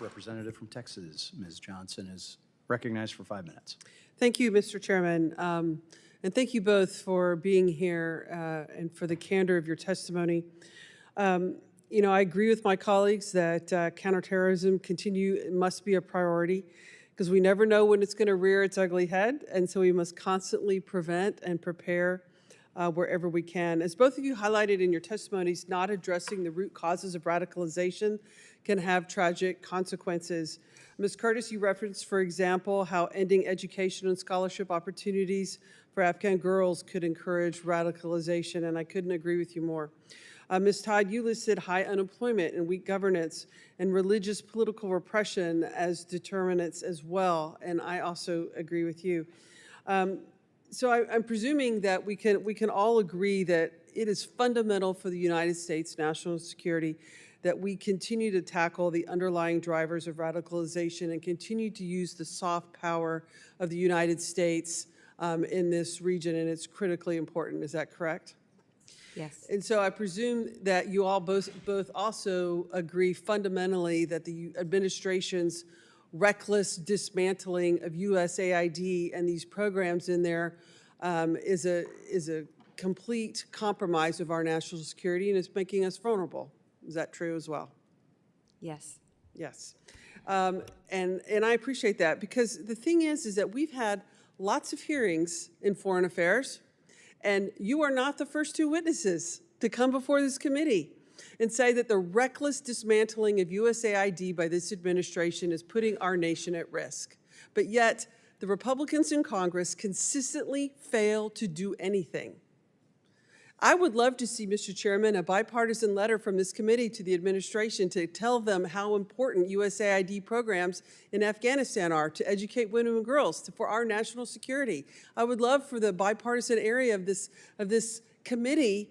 Representative from Texas, Ms. Johnson, is recognized for 5 minutes. Thank you, Mr. Chairman. And thank you both for being here and for the candor of your testimony. You know, I agree with my colleagues that counterterrorism must be a priority because we never know when it's going to rear its ugly head, and so we must constantly prevent and prepare wherever we can. As both of you highlighted in your testimonies, not addressing the root causes of radicalization can have tragic consequences. Ms. Curtis, you referenced, for example, how ending education and scholarship opportunities for Afghan girls could encourage radicalization, and I couldn't agree with you more. Ms. Todd, you listed high unemployment and weak governance and religious political repression as determinants as well, and I also agree with you. So I'm presuming that we can all agree that it is fundamental for the United States national security that we continue to tackle the underlying drivers of radicalization and continue to use the soft power of the United States in this region, and it's critically important. Is that correct? Yes. And so I presume that you all both also agree fundamentally that the administration's reckless dismantling of USAID and these programs in there is a complete compromise of our national security, and it's making us vulnerable. Is that true as well? Yes. Yes. And I appreciate that, because the thing is that we've had lots of hearings in foreign affairs, and you are not the first two witnesses to come before this committee and say that the reckless dismantling of USAID by this administration is putting our nation at risk. But yet, the Republicans in Congress consistently fail to do anything. I would love to see, Mr. Chairman, a bipartisan letter from this committee to the administration to tell them how important USAID programs in Afghanistan are to educate women and girls for our national security. I would love for the bipartisan area of this committee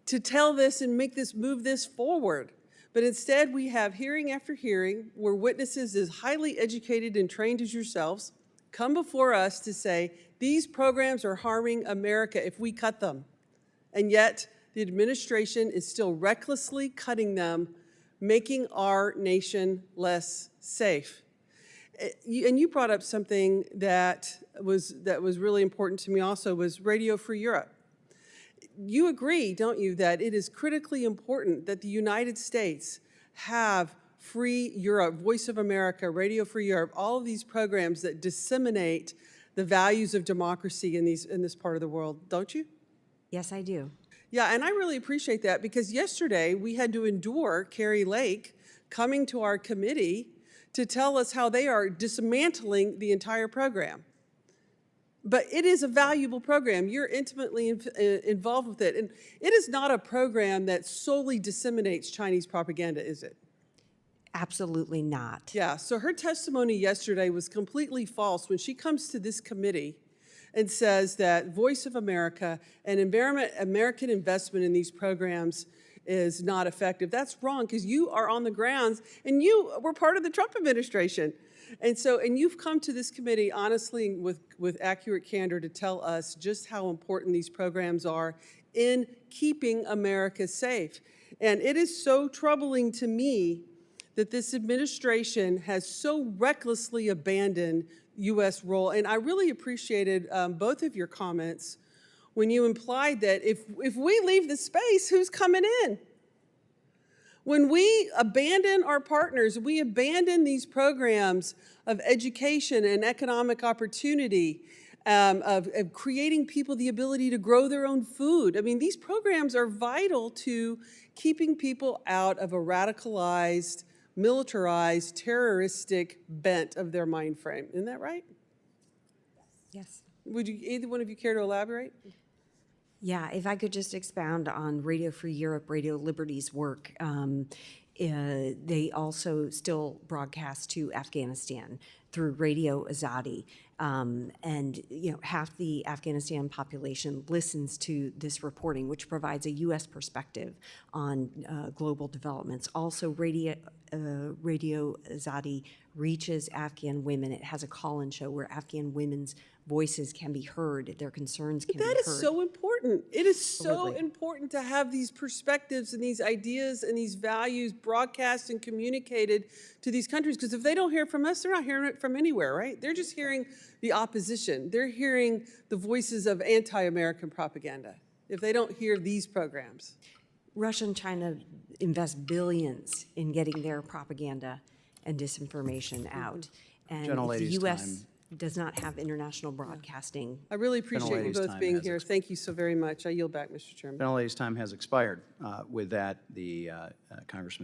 to tell this and move this forward. But instead, we have hearing after hearing where witnesses as highly educated and trained as yourselves come before us to say, these programs are harming America if we cut them. And yet, the administration is still recklessly cutting them, making our nation less safe. And you brought up something that was really important to me also, was Radio Free Europe. You agree, don't you, that it is critically important that the United States have Free Europe, Voice of America, Radio Free Europe, all of these programs that disseminate the values of democracy in this part of the world, don't you? Yes, I do. Yeah, and I really appreciate that, because yesterday we had to endure Carrie Lake coming to our committee to tell us how they are dismantling the entire program. But it is a valuable program. You're intimately involved with it. And it is not a program that solely disseminates Chinese propaganda, is it? Absolutely not. Yeah, so her testimony yesterday was completely false when she comes to this committee and says that Voice of America and American investment in these programs is not effective. That's wrong, because you are on the grounds and you were part of the Trump administration. And you've come to this committee honestly with accurate candor to tell us just how important these programs are in keeping America safe. And it is so troubling to me that this administration has so recklessly abandoned U.S. role. And I really appreciated both of your comments when you implied that if we leave the space, who's coming in? When we abandon our partners, we abandon these programs of education and economic opportunity, of creating people the ability to grow their own food. I mean, these programs are vital to keeping people out of a radicalized, militarized, terroristic bent of their mind frame. Isn't that right? Yes. Would you, either one of you care to elaborate? Yeah, if I could just expound on Radio Free Europe, Radio Liberty's work. They also still broadcast to Afghanistan through Radio Azadi. And half the Afghanistan population listens to this reporting, which provides a U.S. perspective on global developments. Also, Radio Azadi reaches Afghan women. It has a call-in show where Afghan women's voices can be heard, their concerns can be heard. That is so important. It is so Absolutely. important to have these perspectives and these ideas and these values broadcast and communicated to these countries, because if they don't hear it from us, they're not hearing it from anywhere, right? They're just hearing the opposition. They're hearing the voices of anti-American propaganda if they don't hear these programs. Russia and China invest billions in getting their propaganda and disinformation out. And if the Gentlelady's U.S. time. does not have international broadcasting, I really appreciate you Gentlelady's both time being has here. Thank you so very much. I yield back, Mr. Chairman. Gentlelady's time has expired. With that, the Congressman